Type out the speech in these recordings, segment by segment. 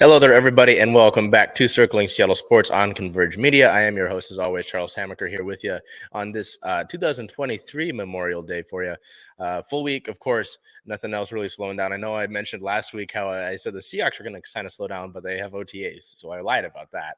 Hello there, everybody, and welcome back to Circling Seattle Sports on Converge Media. I am your host, as always, Charles Hamaker, here with you on this 2023 Memorial Day for you. Full week, of course, nothing else really slowing down. I know I mentioned last week how I said the Seahawks are going to kind of slow down, but they have OTAs, so I lied about that.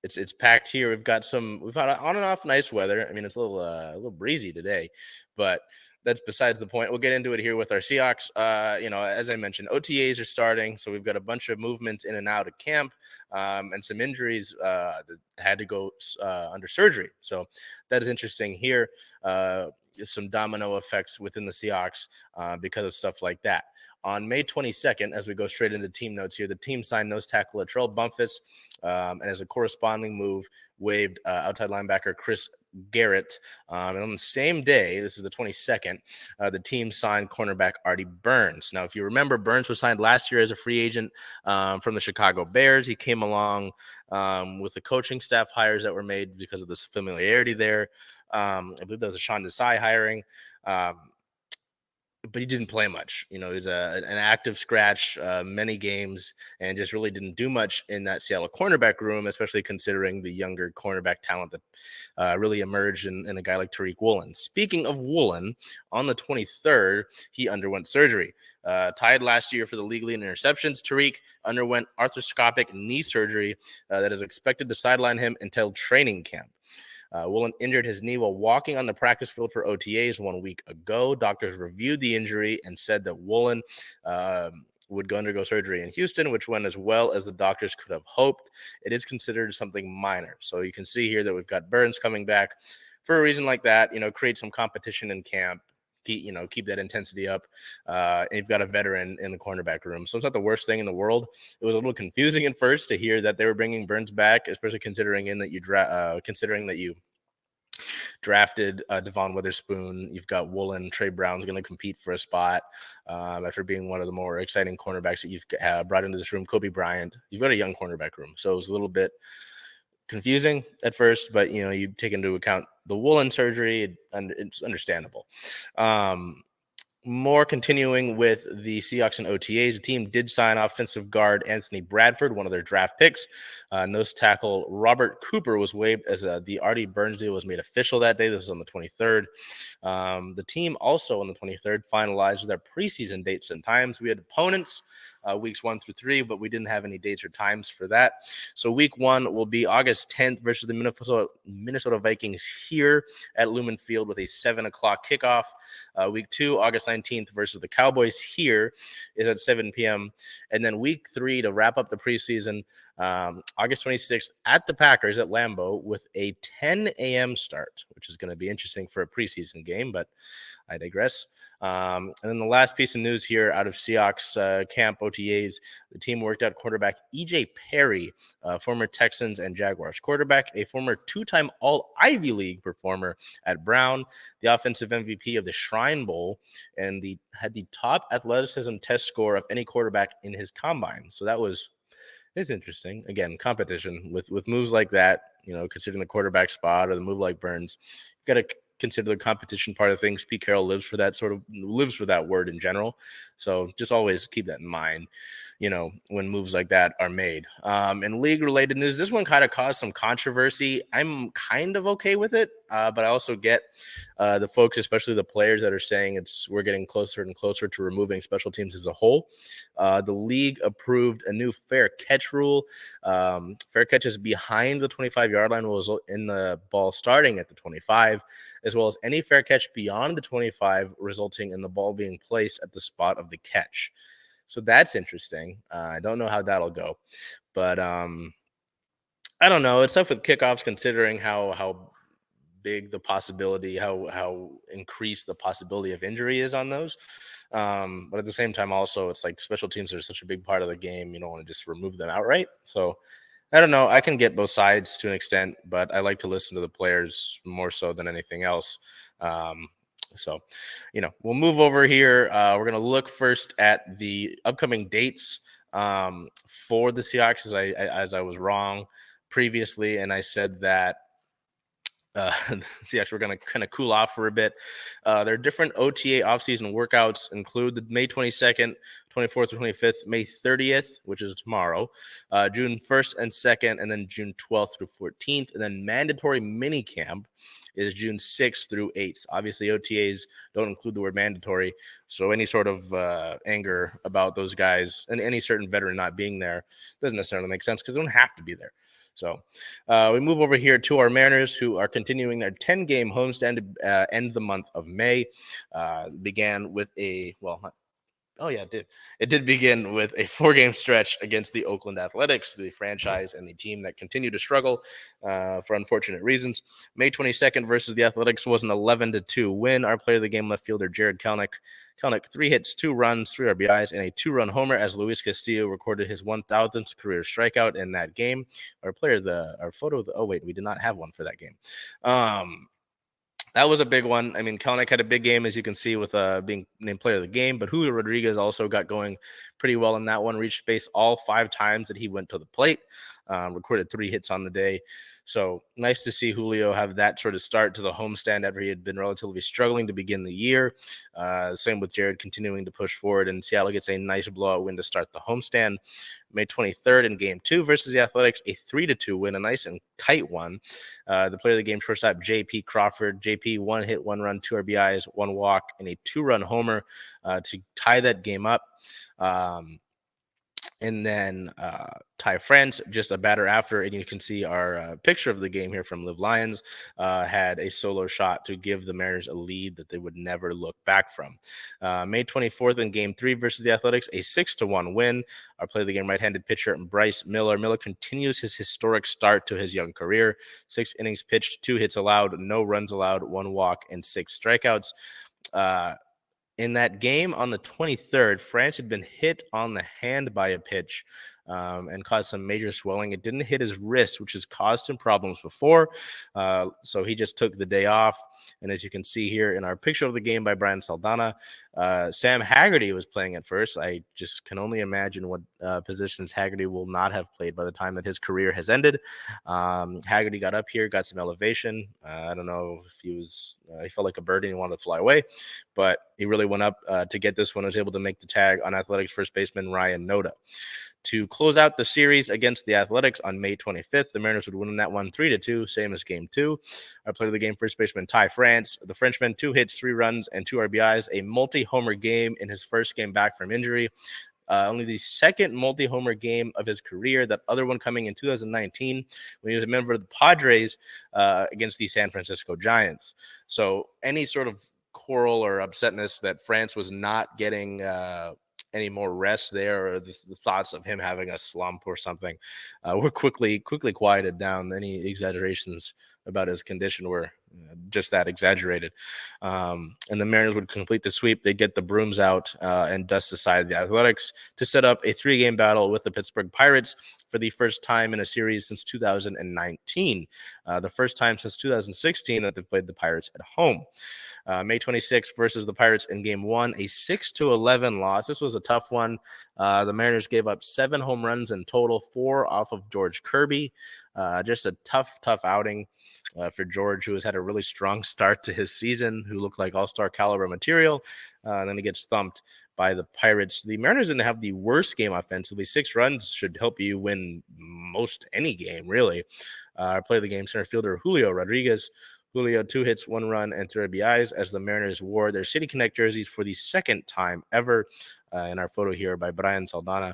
It's packed here. We've had on and off nice weather. I mean, it's a little breezy today, but that's besides the point. We'll get into it here with our Seahawks. As I mentioned, OTAs are starting, so we've got a bunch of movements in and out of camp, and some injuries that had to go under surgery. So that is interesting here. Some domino effects within the Seahawks because of stuff like that. On May 22nd, as we go straight into team notes here, the team signed nose tackle Latrell Bumpus, and as a corresponding move, waived outside linebacker Chris Garrett. And on the same day, this is the 22nd, the team signed cornerback Artie Burns. Now, if you remember, Burns was signed last year as a free agent from the Chicago Bears. He came along with the coaching staff hires that were made because of this familiarity there. I believe that was a Sean Desai hiring. But he didn't play much. He was an active scratch, many games, and just really didn't do much in that Seattle cornerback room, especially considering the younger cornerback talent that really emerged in a guy like Tariq Woolen. Speaking of Woolen, on the 23rd, he underwent surgery. Tied last year for the league lead in interceptions, Tariq underwent arthroscopic knee surgery that is expected to sideline him until training camp. Woolen injured his knee while walking on the practice field for OTAs 1 week ago. Doctors reviewed the injury and said that Woolen would undergo surgery in Houston, which went as well as the doctors could have hoped. It is considered something minor. So you can see here that we've got Burns coming back for a reason like that, create some competition in camp. Keep that intensity up. And you've got a veteran in the cornerback room. So it's not the worst thing in the world. It was a little confusing at first to hear that they were bringing Burns back, especially considering that you drafted Devon Witherspoon. You've got Woolen. Trey Brown's going to compete for a spot after being one of the more exciting cornerbacks that you've brought into this room. Kobe Bryant. You've got a young cornerback room. So it was a little bit confusing at first, but you take into account the Woolen surgery, and it's understandable. More continuing with the Seahawks and OTAs, the team did sign offensive guard Anthony Bradford, one of their draft picks. Nose tackle Robert Cooper was waived as the Artie Burns deal was made official that day. This is on the 23rd. The team also on the 23rd finalized their preseason dates and times. We had opponents weeks 1 through 3, but we didn't have any dates or times for that. So week 1 will be August 10th versus the Minnesota Vikings here at Lumen Field with a 7 o'clock kickoff. Week 2, August 19th versus the Cowboys here is at 7 p.m. And then week 3 to wrap up the preseason, August 26th at the Packers at Lambeau with a 10 a.m. start, which is going to be interesting for a preseason game, but I digress. And then the last piece of news here out of Seahawks camp OTAs, the team worked out quarterback E.J. Perry, former Texans and Jaguars quarterback, a former 2-time All-Ivy League performer at Brown, the offensive MVP of the Shrine Bowl, and had the top athleticism test score of any quarterback in his combine. So it's interesting. Again, competition with moves like that, considering the quarterback spot or the move like Burns, you've got to consider the competition part of things. Pete Carroll lives for that word in general. So just always keep that in mind, when moves like that are made. In league related news, this one kind of caused some controversy. I'm kind of okay with it, but I also get the folks, especially the players, that are saying we're getting closer and closer to removing special teams as a whole. The league approved a new fair catch rule. Fair catches behind the 25-yard line will result in the ball starting at the 25, as well as any fair catch beyond the 25, resulting in the ball being placed at the spot of the catch. So that's interesting. I don't know how that'll go, but I don't know. It's tough with kickoffs considering how big the possibility, how increased the possibility of injury is on those. But at the same time, also, it's like special teams are such a big part of the game. You don't want to just remove them outright. So I don't know. I can get both sides to an extent, but I like to listen to the players more so than anything else. Um, so, we'll move over here. We're going to look first at the upcoming dates for the Seahawks, as I was wrong previously, and I said that Seahawks were going to kind of cool off for a bit. Their different OTA offseason workouts include the May 22nd, 24th, or 25th, May 30th, which is tomorrow, June 1st and 2nd, and then June 12th through 14th. And then mandatory mini camp is June 6th through 8th. Obviously, OTAs don't include the word mandatory. So any sort of anger about those guys and any certain veteran not being there doesn't necessarily make sense because they don't have to be there. So we move over here to our Mariners, who are continuing their 10-game homestand to end the month of May. Began with it did. It did begin with a 4-game stretch against the Oakland Athletics, the franchise and the team that continue to struggle for unfortunate reasons. May 22nd versus the Athletics was an 11-2 win. Our player of the game, left fielder Jared Kelenic, 3 hits, 2 runs, 3 RBIs, and a 2-run homer as Luis Castillo recorded his 1,000th career strikeout in that game. Our photo, we did not have one for that game. That was a big one. I mean, Kelenic had a big game, as you can see, with being named player of the game. But Julio Rodriguez also got going pretty well in that one. Reached base all 5 times that he went to the plate. Recorded 3 hits on the day. So nice to see Julio have that sort of start to the homestand after he had been relatively struggling to begin the year. Same with Jared continuing to push forward, and Seattle gets a nice blowout win to start the homestand. May 23rd in Game 2 versus the Athletics, a 3-2 win, a nice and tight one. The player of the game, shortstop J.P. Crawford. J.P. 1 hit, 1 run, 2 RBIs, 1 walk, and a 2-run homer to tie that game up. And then Ty France, just a batter after, and you can see our picture of the game here from Live Lions, had a solo shot to give the Mariners a lead that they would never look back from. May 24th in Game 3 versus the Athletics, a 6-1 win. Our play of the game, right-handed pitcher Bryce Miller. Miller continues his historic start to his young career. 6 innings pitched, 2 hits allowed, no runs allowed, 1 walk, and 6 strikeouts. In that game on the 23rd, France had been hit on the hand by a pitch and caused some major swelling. It didn't hit his wrist, which has caused him problems before. So he just took the day off. And as you can see here in our picture of the game by Brian Saldana, Sam Haggerty was playing at first. I just can only imagine what positions Haggerty will not have played by the time that his career has ended. Haggerty got up here, got some elevation. I don't know if he felt like a bird and he wanted to fly away, but he really went up to get this one. Was able to make the tag on Athletics first baseman Ryan Noda. To close out the series against the Athletics on May 25th, the Mariners would win that one 3-2, same as Game 2. Our player of the game, first baseman Ty France. The Frenchman, 2 hits, 3 runs, and 2 RBIs, a multi-homer game in his first game back from injury. Only the second multi-homer game of his career, that other one coming in 2019 when he was a member of the Padres against the San Francisco Giants. So any sort of quarrel or upsetness that France was not getting any more rest there, or the thoughts of him having a slump or something were quickly quieted down. Any exaggerations about his condition were just that, exaggerated. And the Mariners would complete the sweep. They'd get the brooms out and dust aside the Athletics to set up a 3-game battle with the Pittsburgh Pirates for the first time in a series since 2019. The first time since 2016 that they've played the Pirates at home. May 26th versus the Pirates in Game 1, a 6-11 loss. This was a tough one. The Mariners gave up 7 home runs in total, 4 off of George Kirby. Just a tough outing for George, who has had a really strong start to his season, who looked like all-star caliber material. And then he gets thumped by the Pirates. The Mariners didn't have the worst game offensively. 6 runs should help you win most any game, really. Play the game, center fielder Julio Rodriguez. Julio, 2 hits, 1 run, and 3 RBIs as the Mariners wore their City Connect jerseys for the second time ever. In our photo here by Brian Saldana.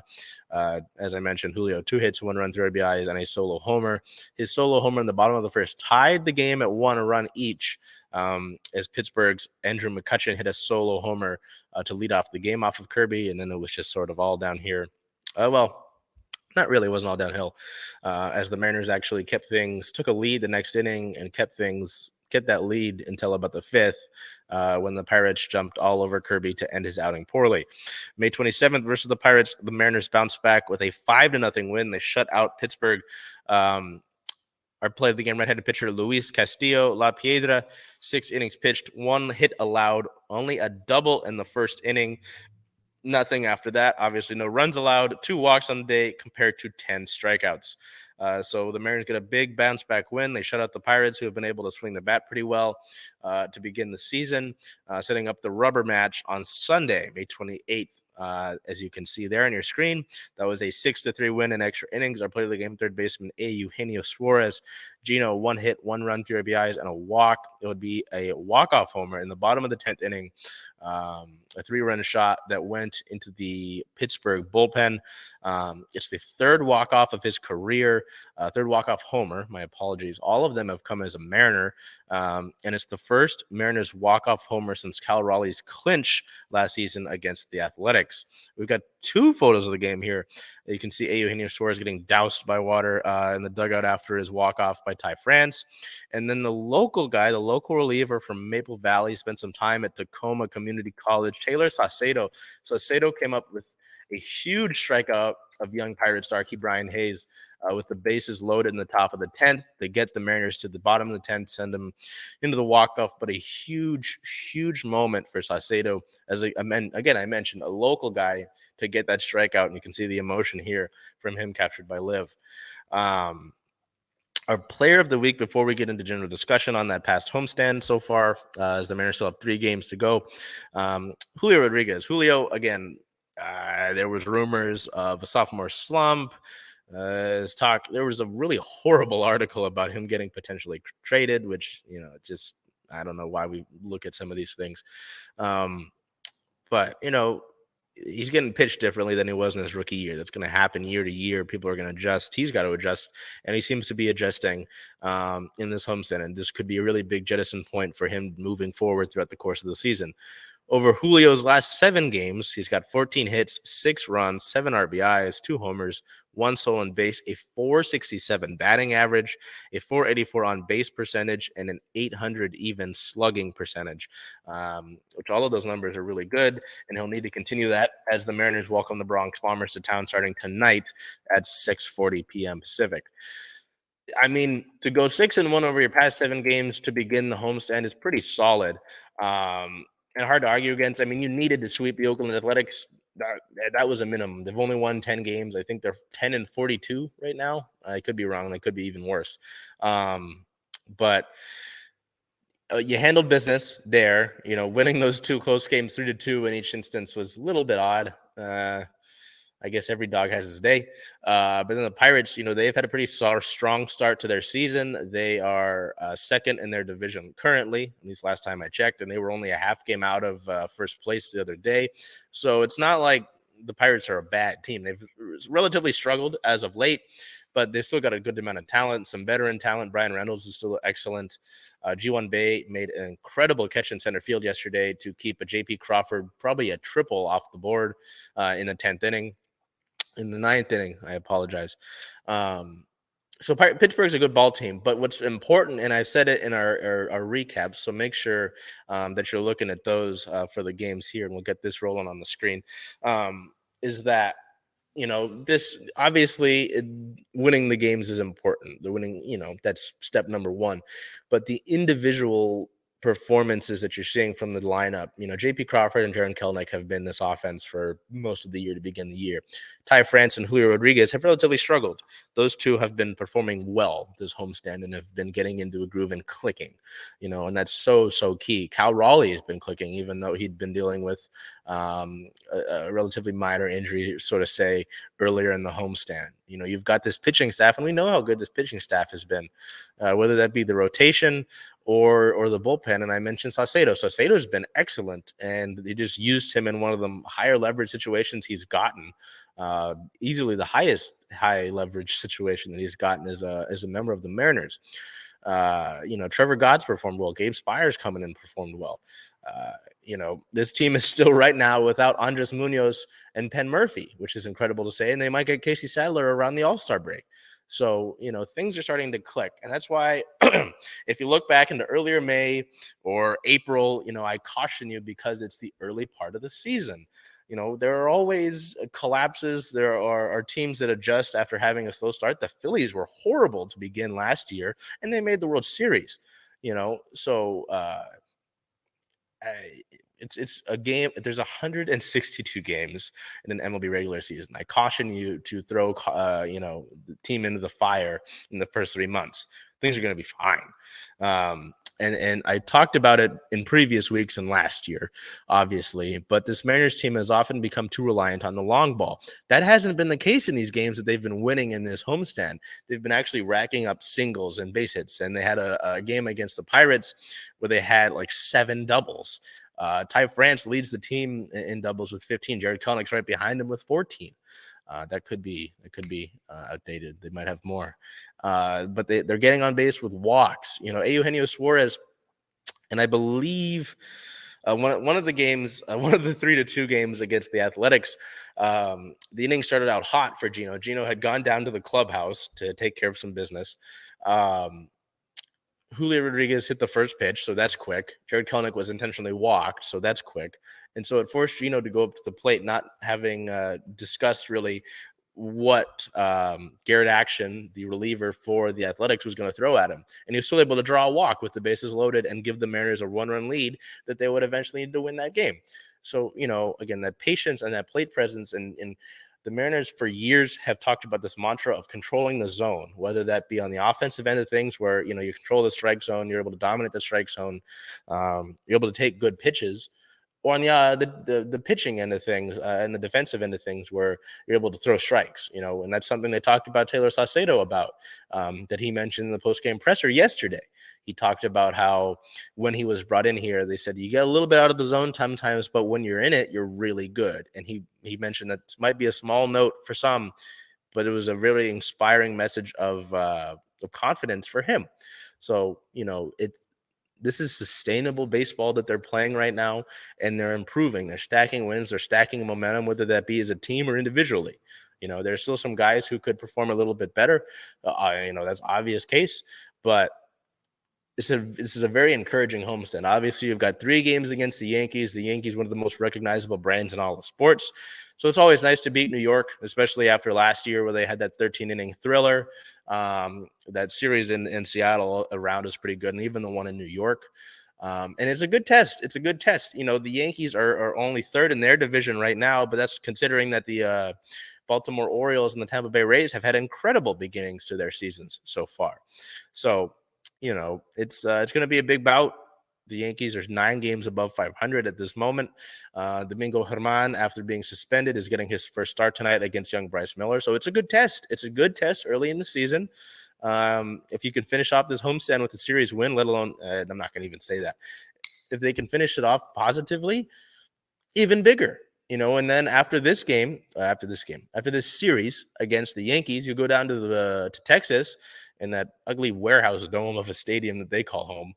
As I mentioned, Julio, 2 hits, 1 run, 3 RBIs, and a solo homer. His solo homer in the bottom of the first tied the game at 1 run each, as Pittsburgh's Andrew McCutchen hit a solo homer to lead off the game off of Kirby, and then it was just sort of all down here. Not really, it wasn't all downhill, as the Mariners actually took a lead the next inning and kept things get that lead until about the fifth, when the Pirates jumped all over Kirby to end his outing poorly. May 27th versus the Pirates, the Mariners bounced back with a 5-0 win. They shut out Pittsburgh. Our play of the game, right-handed pitcher Luis Castillo La Piedra, 6 innings pitched, 1 hit allowed, only a double in the first inning. Nothing after that. Obviously, no runs allowed, 2 walks on the day compared to 10 strikeouts. So the Mariners get a big bounce back win. They shut out the Pirates, who have been able to swing the bat pretty well to begin the season, setting up the rubber match on Sunday, May 28th. As you can see there on your screen, that was a 6-3 win in extra innings. Our player of the game, third baseman A. Eugenio Suarez. Gino, 1 hit, 1 run, 3 RBIs, and a walk. It would be a walk-off homer in the bottom of the 10th inning, a 3-run shot that went into the Pittsburgh bullpen. It's the third walk-off of his career, third walk-off homer. My apologies. All of them have come as a Mariner, and it's the first Mariners walk-off homer since Cal Raleigh's clinch last season against the Athletics. We've got 2 photos of the game here. You can see Eugenio Suarez getting doused by water in the dugout after his walk-off by Ty France. And then the local guy, the local reliever from Maple Valley, spent some time at Tacoma Community College, Taylor Saucedo. Saucedo came up with a huge strikeout of young Pirate star Brian Hayes with the bases loaded in the top of the 10th. They get the Mariners to the bottom of the 10th, send them into the walk-off, but a huge, huge moment for Saucedo. As I mentioned, a local guy to get that strikeout, and you can see the emotion here from him captured by Liv. Our player of the week, before we get into general discussion on that past homestand so far, as the Mariners still have 3 games to go, Julio Rodriguez. Julio, again, there was rumors of a sophomore slump. There was a really horrible article about him getting potentially traded, which, just, I don't know why we look at some of these things. But, he's getting pitched differently than he was in his rookie year. That's going to happen year to year. People are going to adjust. He's got to adjust, and he seems to be adjusting in this homestand. And this could be a really big jettison point for him moving forward throughout the course of the season. Over Julio's last 7 games, he's got 14 hits, 6 runs, 7 RBIs, 2 homers, 1 stolen base, a .467 batting average, a .484 on base percentage, and an .800 even slugging percentage, which all of those numbers are really good, and he'll need to continue that as the Mariners welcome the Bronx Bombers to town starting tonight at 6:40 p.m. Pacific. I mean, to go 6-1 over your past 7 games to begin the homestand is pretty solid. And hard to argue against. I mean, you needed to sweep the Oakland Athletics. That was a minimum. They've only won 10 games. I think they're 10-42 right now. I could be wrong. They could be even worse. But you handled business there. Winning those 2 close games, 3-2 in each instance, was a little bit odd. I guess every dog has his day. But then the Pirates, they've had a pretty strong start to their season. They are second in their division currently, at least last time I checked, and they were only a half game out of first place the other day. So it's not like the Pirates are a bad team. They've relatively struggled as of late, but they've still got a good amount of talent, some veteran talent. Brian Reynolds is still excellent. G1 Bay made an incredible catch in center field yesterday to keep a J.P. Crawford, probably a triple, off the board in the 10th inning. In the 9th inning, I apologize. So Pittsburgh's a good ball team, but what's important, and I've said it in our recaps, so make sure that you're looking at those for the games here, and we'll get this rolling on the screen, is that, this obviously winning the games is important. The winning, that's step number 1. But the individual performances that you're seeing from the lineup, J.P. Crawford and Jaron Kelenic have been this offense for most of the year to begin the year. Ty France and Julio Rodriguez have relatively struggled. Those 2 have been performing well this homestand and have been getting into a groove and clicking, and that's so key. Cal Raleigh has been clicking, even though he'd been dealing with a relatively minor injury, sort of say, earlier in the homestand. You've got this pitching staff, and we know how good this pitching staff has been, whether that be the rotation or the bullpen. And I mentioned Saucedo. Saucedo's been excellent, and they just used him in one of the higher leverage situations he's gotten. Easily the highest high leverage situation that he's gotten as a member of the Mariners. Trevor Godd's performed well. Gabe Spires coming in performed well. this team is still right now without Andres Munoz and Penn Murphy, which is incredible to say. And they might get Casey Sadler around the All-Star break. So, things are starting to click. And that's why if you look back into earlier May or April, I caution you because it's the early part of the season. There are always collapses. There are teams that adjust after having a slow start. The Phillies were horrible to begin last year, and they made the World Series. So it's a game. There's 162 games in an MLB regular season. I caution you to throw the team into the fire in the first 3 months. Things are going to be fine. And I talked about it in previous weeks and last year, obviously, but this Mariners team has often become too reliant on the long ball. That hasn't been the case in these games that they've been winning in this homestand. They've been actually racking up singles and base hits, and they had a game against the Pirates where they had like 7 doubles. Ty France leads the team in doubles with 15. Jared Kelenich's right behind him with 14. That could be outdated. They might have more, but they're getting on base with walks. Eugenio Suarez, and I believe one of the games, one of the 3-2 games against the Athletics, the inning started out hot for Gino. Gino had gone down to the clubhouse to take care of some business. Julio Rodriguez hit the first pitch, so that's quick. Jared Kelenic was intentionally walked, so that's quick. And so it forced Gino to go up to the plate, not having discussed really what Garrett Action, the reliever for the Athletics, was going to throw at him. And he was still able to draw a walk with the bases loaded and give the Mariners a 1-run lead that they would eventually need to win that game. So, again, that patience and that plate presence and the Mariners for years have talked about this mantra of controlling the zone, whether that be on the offensive end of things where, you control the strike zone, you're able to dominate the strike zone, you're able to take good pitches, or on the pitching end of things and the defensive end of things where you're able to throw strikes, and that's something they talked about Taylor Saucedo about that he mentioned in the postgame presser yesterday. He talked about how when he was brought in here, they said you get a little bit out of the zone sometimes, but when you're in it, you're really good. And he mentioned that this might be a small note for some, but it was a really inspiring message of confidence for him. So, this is sustainable baseball that they're playing right now, and they're improving. They're stacking wins. They're stacking momentum, whether that be as a team or individually. There's still some guys who could perform a little bit better. That's obvious case, but this is a very encouraging homestand. Obviously, you've got 3 games against the Yankees. The Yankees, one of the most recognizable brands in all of sports. So it's always nice to beat New York, especially after last year where they had that 13-inning thriller. That series in Seattle around is pretty good, and even the one in New York. And it's a good test. It's a good test. The Yankees are only 3rd in their division right now, but that's considering that the Baltimore Orioles and the Tampa Bay Rays have had incredible beginnings to their seasons so far. So, it's going to be a big bout. The Yankees are 9 games above 500 at this moment. Domingo Germán, after being suspended, is getting his first start tonight against young Bryce Miller. So it's a good test. It's a good test early in the season. If you can finish off this homestand with a series win, let alone, I'm not going to even say that. If they can finish it off positively, even bigger. And then after this series against the Yankees, you go down to Texas in that ugly warehouse dome of a stadium that they call home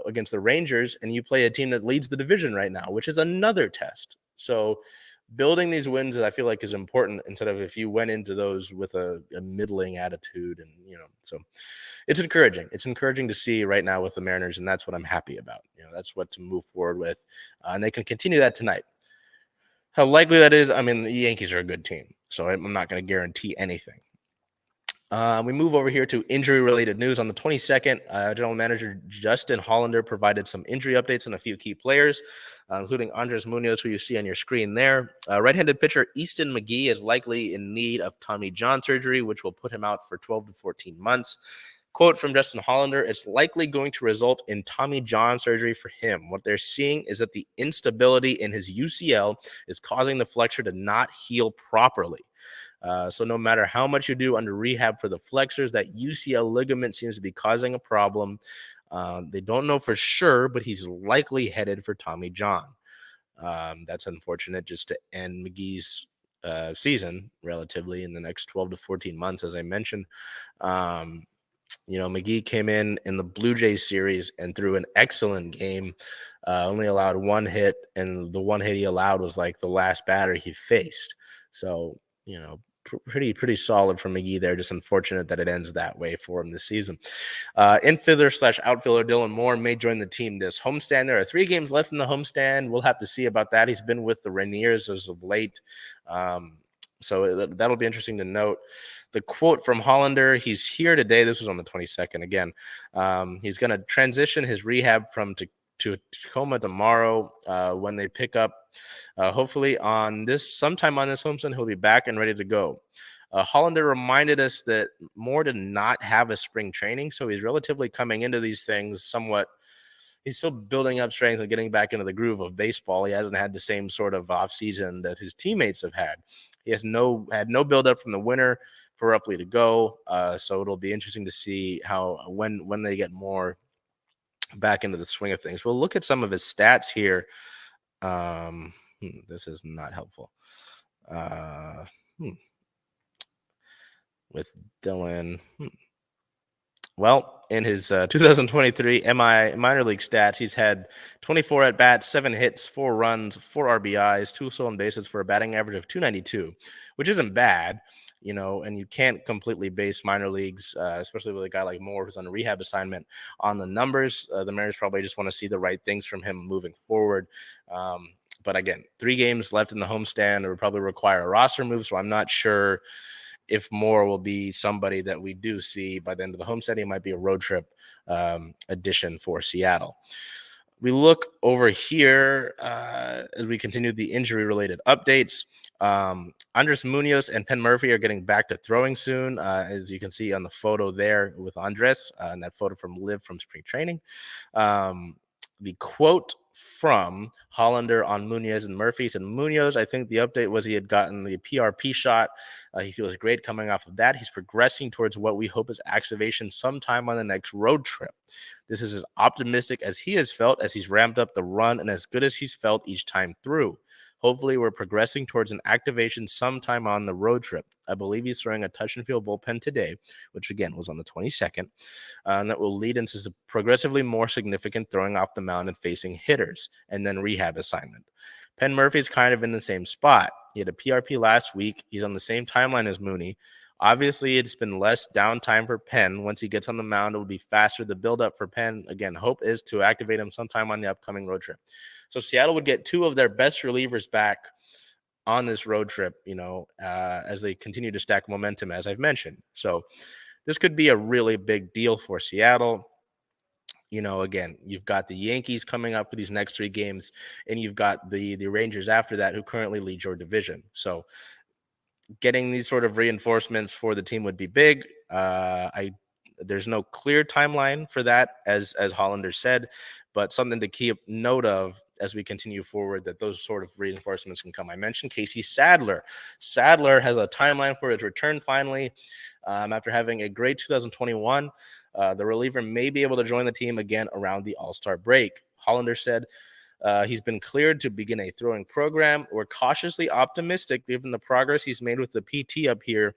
against the Rangers, and you play a team that leads the division right now, which is another test. So building these wins, I feel like, is important instead of if you went into those with a middling attitude. And, so it's encouraging. It's encouraging to see right now with the Mariners, and that's what I'm happy about. That's what to move forward with, and they can continue that tonight. How likely that is, the Yankees are a good team, so I'm not going to guarantee anything. We move over here to injury-related news. On the 22nd, General Manager Justin Hollander provided some injury updates on a few key players, including Andres Munoz, who you see on your screen there. Right-handed pitcher Easton McGee is likely in need of Tommy John surgery, which will put him out for 12 to 14 months. Quote from Justin Hollander, it's likely going to result in Tommy John surgery for him. What they're seeing is that the instability in his UCL is causing the flexor to not heal properly. So no matter how much you do under rehab for the flexors, that UCL ligament seems to be causing a problem. They don't know for sure, but he's likely headed for Tommy John. That's unfortunate just to end McGee's season relatively in the next 12 to 14 months, as I mentioned. McGee came in the Blue Jays series and threw an excellent game. Only allowed one hit, and the one hit he allowed was like the last batter he faced. So, pretty solid from McGee there. Just unfortunate that it ends that way for him this season. Infielder/outfielder Dylan Moore may join the team this homestand. There are 3 games left in the homestand. We'll have to see about that. He's been with the Rainiers as of late. So that'll be interesting to note. The quote from Hollander, he's here today. This was on the 22nd again. He's going to transition his rehab to Tacoma tomorrow when they pick up. Hopefully sometime on this homestand, he'll be back and ready to go. Hollander reminded us that Moore did not have a spring training, so he's relatively coming into these things somewhat. He's still building up strength and getting back into the groove of baseball. He hasn't had the same sort of offseason that his teammates have had. He had no buildup from the winter for roughly to go. So it'll be interesting to see when they get more back into the swing of things. We'll look at some of his stats here. This is not helpful. With Dylan. Well, in his 2023 minor league stats, he's had 24 at-bats, 7 hits, 4 runs, 4 RBIs, 2 stolen bases for a batting average of .292, which isn't bad, and you can't completely base minor leagues, especially with a guy like Moore who's on a rehab assignment, on the numbers. The Mariners probably just want to see the right things from him moving forward. But again, 3 games left in the homestand. It would probably require a roster move, so I'm not sure if Moore will be somebody that we do see by the end of the homestand. He might be a road trip addition for Seattle. We look over here as we continue the injury-related updates. Andres Munoz and Penn Murphy are getting back to throwing soon, as you can see on the photo there with Andres, and that photo from spring training. The quote from Hollander on Munoz and Murphy said, Munoz, I think the update was he had gotten the PRP shot. He feels great coming off of that. He's progressing towards what we hope is activation sometime on the next road trip. This is as optimistic as he has felt as he's ramped up the run and as good as he's felt each time through. Hopefully, we're progressing towards an activation sometime on the road trip. I believe he's throwing a touch-and-feel bullpen today, which, again, was on the 22nd, and that will lead into progressively more significant throwing off the mound and facing hitters, and then rehab assignment. Penn Murphy's kind of in the same spot. He had a PRP last week. He's on the same timeline as Mooney. Obviously, it's been less downtime for Penn. Once he gets on the mound, it will be faster. The buildup for Penn, again, hope is to activate him sometime on the upcoming road trip. So Seattle would get 2 of their best relievers back on this road trip, as they continue to stack momentum, as I've mentioned. So this could be a really big deal for Seattle. Again, you've got the Yankees coming up for these next 3 games, and you've got the Rangers after that, who currently lead your division. So getting these sort of reinforcements for the team would be big. There's no clear timeline for that, as Hollander said, but something to keep note of as we continue forward, that those sort of reinforcements can come. I mentioned Casey Sadler. Sadler has a timeline for his return finally. After having a great 2021, the reliever may be able to join the team again around the All-Star break. Hollander said, he's been cleared to begin a throwing program. We're cautiously optimistic, given the progress he's made with the PT up here,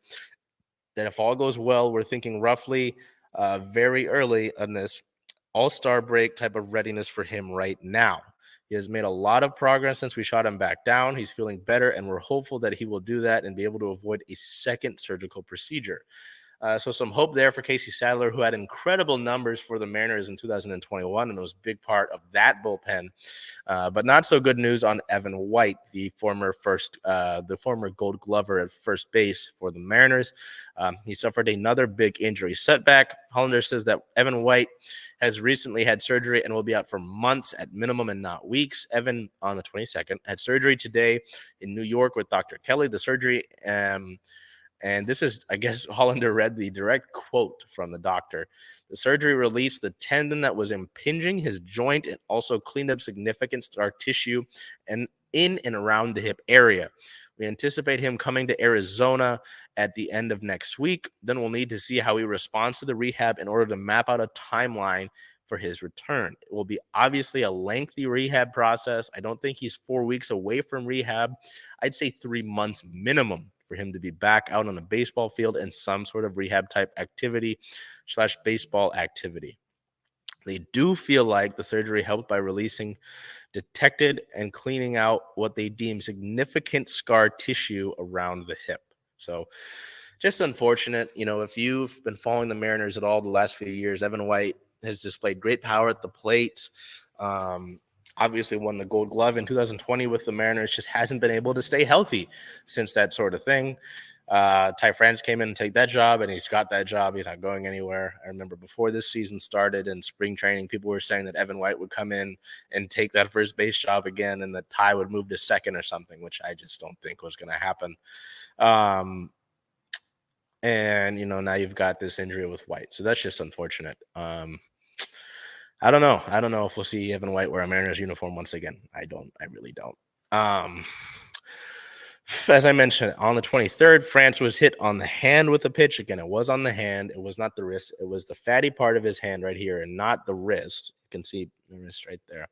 that if all goes well, we're thinking roughly very early on this All-Star break type of readiness for him right now. He has made a lot of progress since we shot him back down. He's feeling better, and we're hopeful that he will do that and be able to avoid a second surgical procedure. So some hope there for Casey Sadler, who had incredible numbers for the Mariners in 2021 and was a big part of that bullpen. But not so good news on Evan White, the former Gold Glover at first base for the Mariners. He suffered another big injury setback. Hollander says that Evan White has recently had surgery and will be out for months at minimum and not weeks. Evan, on the 22nd, had surgery today in New York with Dr. Kelly. The surgery and this is, I guess, Hollander read the direct quote from the doctor. The surgery released the tendon that was impinging his joint and also cleaned up significant scar tissue and in and around the hip area. We anticipate him coming to Arizona at the end of next week. Then we'll need to see how he responds to the rehab in order to map out a timeline for his return. It will be obviously a lengthy rehab process. I don't think he's 4 weeks away from rehab. I'd say 3 months minimum for him to be back out on the baseball field in some sort of rehab type activity / baseball activity. They do feel like the surgery helped by releasing detected and cleaning out what they deem significant scar tissue around the hip. So just unfortunate. If you've been following the Mariners at all the last few years, Evan White has displayed great power at the plate. Obviously won the Gold Glove in 2020 with the Mariners, just hasn't been able to stay healthy since that sort of thing. Ty France came in and take that job, and he's got that job. He's not going anywhere. I remember before this season started in spring training, people were saying that Evan White would come in and take that first base job again, and that Ty would move to second or something, which I just don't think was going to happen. And now you've got this injury with White, so that's just unfortunate. I don't know if we'll see Evan White wear a Mariners uniform once again. I really don't. As I mentioned, on the 23rd, France was hit on the hand with a pitch. Again, it was on the hand. It was not the wrist. It was the fatty part of his hand right here and not the wrist. You can see the wrist right there.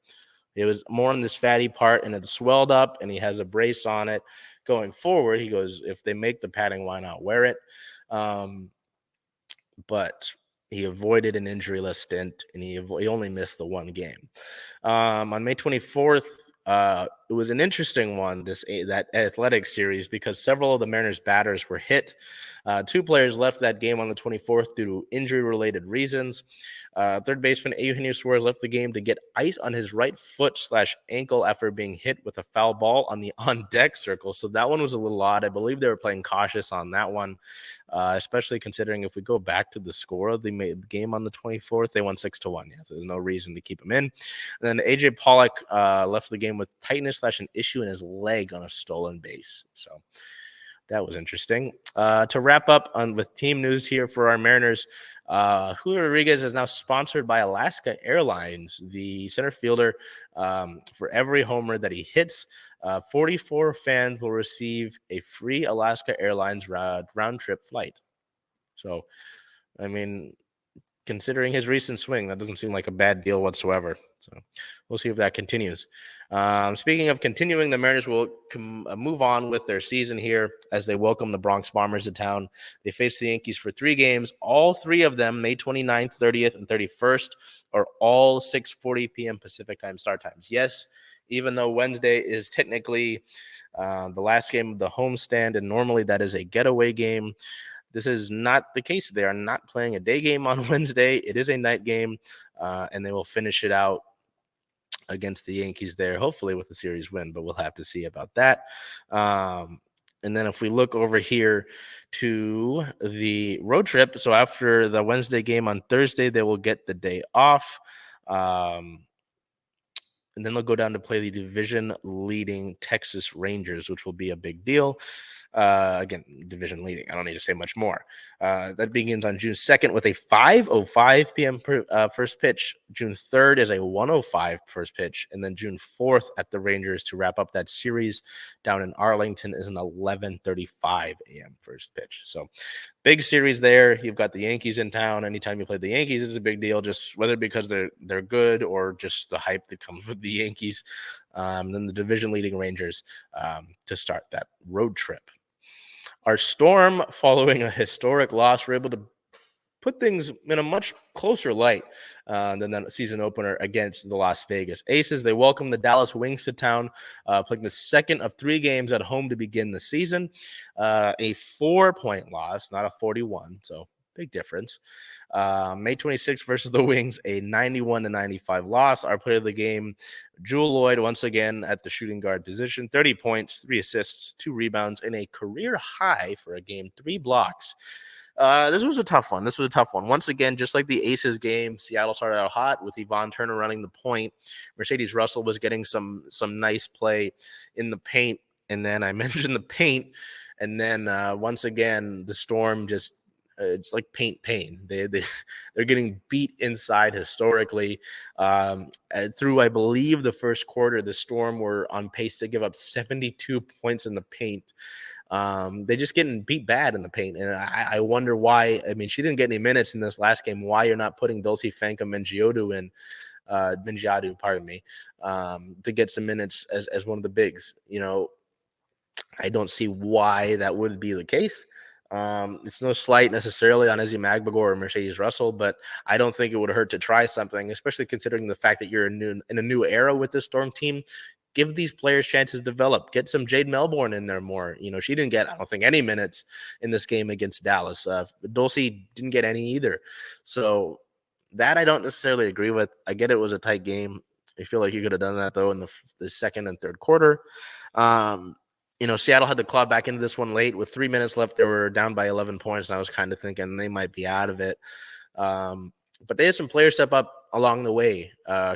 It was more on this fatty part, and it swelled up, and he has a brace on it. Going forward, he goes, if they make the padding, why not wear it? But he avoided an injury-less stint, and he only missed the one game. On May 24th, it was an interesting one, that athletic series, because several of the Mariners batters were hit. 2 players left that game on the 24th due to injury-related reasons. Third baseman Eugenio Suarez left the game to get ice on his right foot / ankle after being hit with a foul ball on the on-deck circle. So that one was a little odd. I believe they were playing cautious on that one, especially considering if we go back to the score of the game on the 24th, they won 6-1. Yeah, so there's no reason to keep him in. And then AJ Pollock left the game with tightness / an issue in his leg on a stolen base. So that was interesting. To wrap up with team news here for our Mariners, Julio Rodriguez is now sponsored by Alaska Airlines, the center fielder. For every homer that he hits, 44 fans will receive a free Alaska Airlines round trip flight. So, I mean, considering his recent swing, that doesn't seem like a bad deal whatsoever. So we'll see if that continues. Speaking of continuing, the Mariners will move on with their season here as they welcome the Bronx Bombers to town. They face the Yankees for 3 games. All 3 of them, May 29th, 30th, and 31st, are all 6:40 p.m. Pacific time start times. Yes, even though Wednesday is technically the last game of the homestand, and normally that is a getaway game, this is not the case. They are not playing a day game on Wednesday. It is a night game, and they will finish it out against the Yankees there, hopefully with a series win, but we'll have to see about that. And then if we look over here to the road trip, so after the Wednesday game on Thursday, they will get the day off. And then they'll go down to play the division-leading Texas Rangers, which will be a big deal. Again, division leading. I don't need to say much more. That begins on June 2nd with a 5:05 p.m. First pitch. June 3rd is a 1:05 first pitch. And then June 4th at the Rangers to wrap up that series down in Arlington is an 11:35 a.m. first pitch. So big series there. You've got the Yankees in town. Anytime you play the Yankees, it's a big deal, just whether because they're good or just the hype that comes with the Yankees. Then the division-leading Rangers to start that road trip. Our Storm, following a historic loss, were able to put things in a much closer light than that season opener against the Las Vegas Aces. They welcome the Dallas Wings to town, playing the second of 3 games at home to begin the season. A 4-point loss, not a 41, so big difference. May 26th versus the Wings, a 91-95 loss. Our player of the game, Jewel Lloyd, once again at the shooting guard position, 30 points, 3 assists, 2 rebounds, and a career high for a game, 3 blocks. This was a tough one. Once again, just like the Aces game, Seattle started out hot with Yvonne Turner running the point. Mercedes Russell was getting some nice play in the paint. And then I mentioned the paint. And then once again, the Storm just it's like pain. They're getting beat inside historically. Through, I believe, the first quarter, the Storm were on pace to give up 72 points in the paint. They're just getting beat bad in the paint. And I wonder why. I mean, she didn't get any minutes in this last game. Why you're not putting Dulcie Fanka-Mengiadu in, to get some minutes as one of the bigs. You know, I don't see why that would be the case. It's no slight necessarily on Ezzy Magbagor or Mercedes Russell, but I don't think it would hurt to try something, especially considering the fact that you're in a new era with this Storm team. Give these players chances to develop. Get some Jade Melbourne in there more. She didn't get, I don't think, any minutes in this game against Dallas. Dulcie didn't get any either. So that I don't necessarily agree with. I get it was a tight game. I feel like you could have done that, though, in the second and third quarter. Seattle had to claw back into this one late. With 3 minutes left, they were down by 11 points, and I was kind of thinking they might be out of it. But they had some players step up along the way.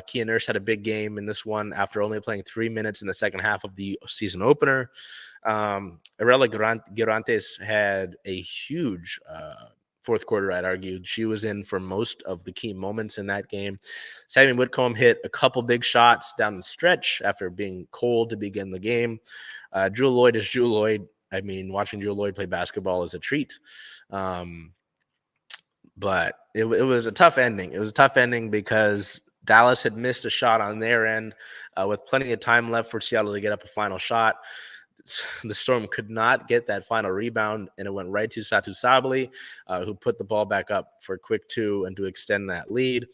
Kia Nurse had a big game in this one after only playing 3 minutes in the second half of the season opener. Arela Girantes had a huge fourth quarter, I'd argue. She was in for most of the key moments in that game. Sammy Whitcomb hit a couple big shots down the stretch after being cold to begin the game. Jewel Lloyd is Jewel Lloyd. I mean, watching Jewel Lloyd play basketball is a treat. But it was a tough ending. It was a tough ending because Dallas had missed a shot on their end with plenty of time left for Seattle to get up a final shot. The Storm could not get that final rebound, and it went right to Satu Sabali, who put the ball back up for a quick two and to extend that lead.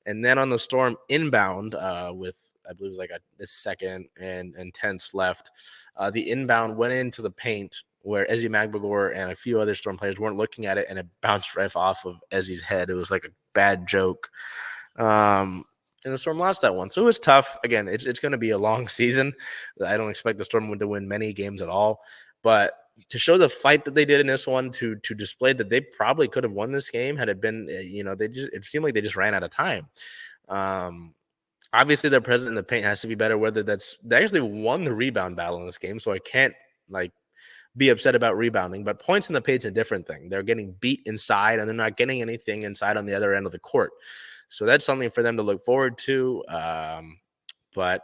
And then on the Storm inbound with, I believe it was like a second and tenths left, the inbound went into the paint where Ezzy Magbagor and a few other Storm players weren't looking at it, and it bounced right off of Ezzy's head. It was like a bad joke. And the Storm lost that one. So it was tough. Again, it's going to be a long season. I don't expect the Storm to win many games at all. But to show the fight that they did in this one, to display that they probably could have won this game had it been, it seemed like they just ran out of time. Obviously, their presence in the paint has to be better. They actually won the rebound battle in this game, so I can't be upset about rebounding. But points in the paint's a different thing. They're getting beat inside, and they're not getting anything inside on the other end of the court. So that's something for them to look forward to. But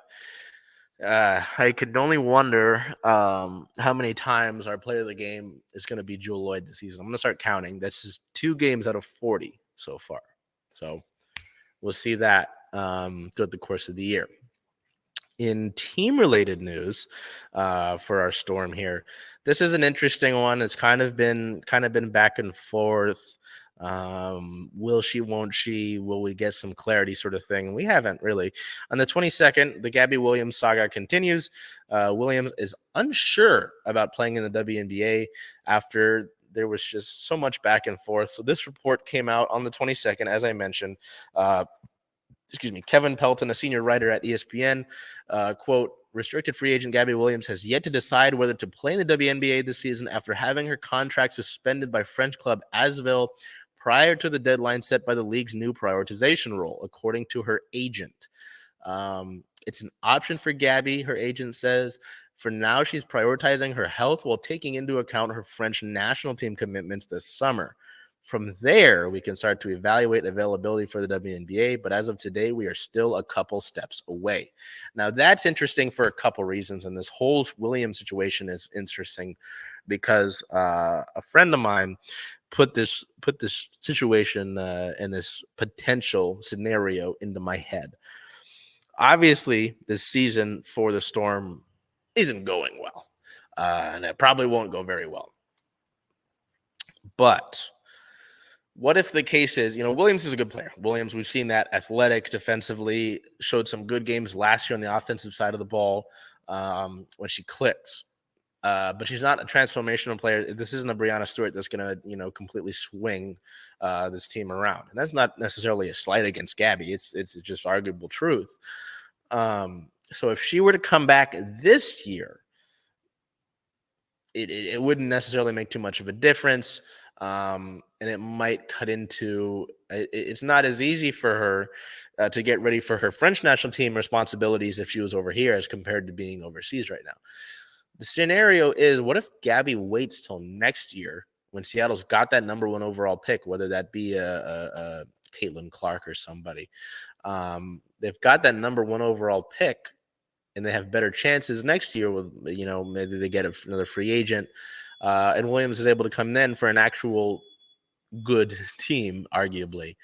I could only wonder how many times our player of the game is going to be Jewel Lloyd this season. I'm going to start counting. This is 2 games out of 40 so far. So we'll see that throughout the course of the year. In team-related news for our Storm here, this is an interesting one. It's kind of been back and forth. Will she, won't she, will we get some clarity sort of thing? We haven't really. On the 22nd, the Gabby Williams saga continues. Williams is unsure about playing in the WNBA after there was just so much back and forth. So this report came out on the 22nd, as I mentioned. Kevin Pelton, a senior writer at ESPN, quote, restricted free agent Gabby Williams has yet to decide whether to play in the WNBA this season after having her contract suspended by French club Asvel prior to the deadline set by the league's new prioritization rule, according to her agent. It's an option for Gabby, her agent says. For now, she's prioritizing her health while taking into account her French national team commitments this summer. From there, we can start to evaluate availability for the WNBA, but as of today, we are still a couple steps away. Now, that's interesting for a couple reasons, and this whole Williams situation is interesting because a friend of mine put this situation and this potential scenario into my head. Obviously, this season for the Storm isn't going well, and it probably won't go very well. But what if the case is, Williams is a good player. Williams, we've seen that, athletic, defensively, showed some good games last year on the offensive side of the ball when she clicks. But she's not a transformational player. This isn't a Brianna Stewart that's going to, completely swing this team around. And that's not necessarily a slight against Gabby. It's just arguable truth. So if she were to come back this year, it wouldn't necessarily make too much of a difference. And it might cut into it's not as easy for her to get ready for her French national team responsibilities if she was over here as compared to being overseas right now. The scenario is, what if Gabby waits till next year when Seattle's got that number 1 overall pick, whether that be a Caitlin Clark or somebody. They've got that number 1 overall pick, and they have better chances next year with, maybe they get another free agent. And Williams is able to come then for an actual good team, arguably,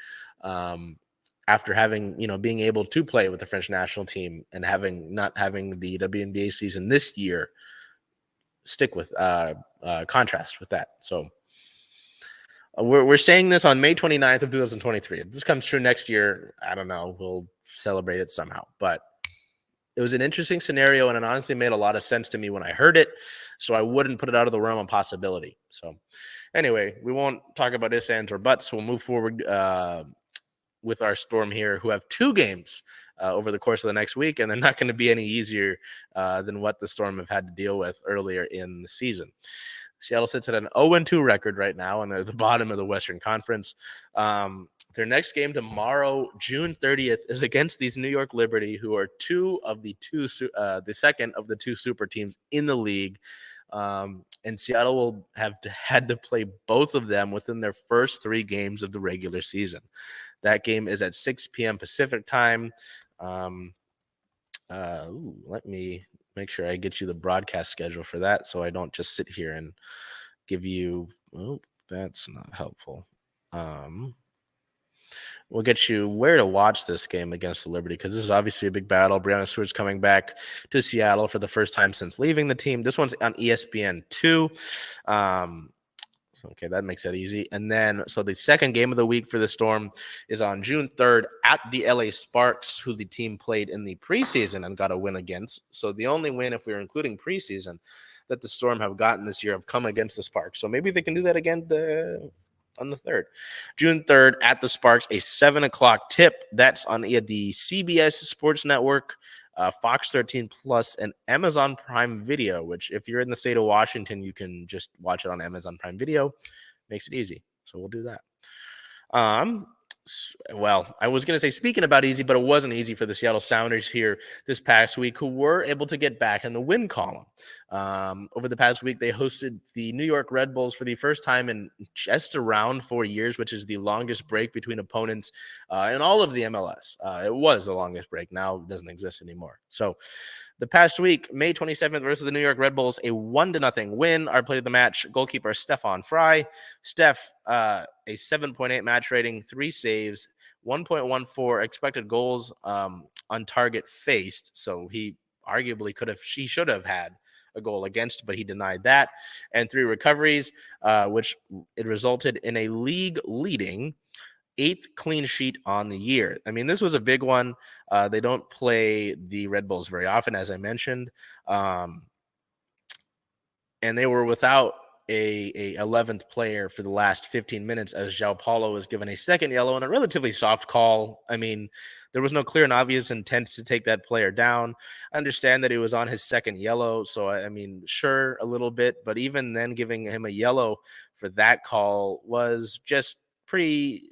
after having, being able to play with the French national team and not having the WNBA season this year. stick with contrast with that. So we're saying this on May 29th of 2023. If this comes true next year, I don't know. We'll celebrate it somehow. But it was an interesting scenario, and it honestly made a lot of sense to me when I heard it. So I wouldn't put it out of the realm of possibility. So anyway, we won't talk about ifs, ands, or buts. We'll move forward with our Storm here, who have 2 games over the course of the next week, and they're not going to be any easier than what the Storm have had to deal with earlier in the season. Seattle sits at an 0-2 record right now, and they're at the bottom of the Western Conference. Their next game tomorrow, June 30th, is against these New York Liberty, who are the second of the 2 super teams in the league. And Seattle will have had to play both of them within their first 3 games of the regular season. That game is at 6 p.m. Pacific time. Let me make sure I get you the broadcast schedule for that, so I don't just sit here and give you. Oh, that's not helpful. We'll get you where to watch this game against the Liberty, because this is obviously a big battle. Breanna Stewart's coming back to Seattle for the first time since leaving the team. This one's on ESPN2. Okay, that makes that easy. And then, so the second game of the week for the Storm is on June 3rd at the LA Sparks, who the team played in the preseason and got a win against. So the only win, if we're including preseason, that the Storm have gotten this year have come against the Sparks. So maybe they can do that again on the 3rd. June 3rd at the Sparks, a 7 o'clock tip. That's on the CBS Sports Network, Fox 13 Plus, and Amazon Prime Video, which if you're in the state of Washington, you can just watch it on Amazon Prime Video. Makes it easy. So we'll do that. Well, I was going to say, speaking about easy, but it wasn't easy for the Seattle Sounders here this past week, who were able to get back in the win column. Over the past week, they hosted the New York Red Bulls for the first time in just around 4 years, which is the longest break between opponents in all of the MLS. It was the longest break. Now it doesn't exist anymore. So the past week, May 27th versus the New York Red Bulls, a 1-0 win. Our player of the match, goalkeeper Stefan Fry. Steph, a 7.8 match rating, 3 saves, 1.14 expected goals on target faced. So he should have had a goal against, but he denied that. And 3 recoveries, which it resulted in a league-leading 8th clean sheet on the year. I mean, this was a big one. They don't play the Red Bulls very often, as I mentioned. And they were without a 11th player for the last 15 minutes, as João Paulo was given a second yellow and a relatively soft call. I mean, there was no clear and obvious intent to take that player down. I understand that he was on his second yellow, so I mean, sure, a little bit, but even then giving him a yellow for that call was just pretty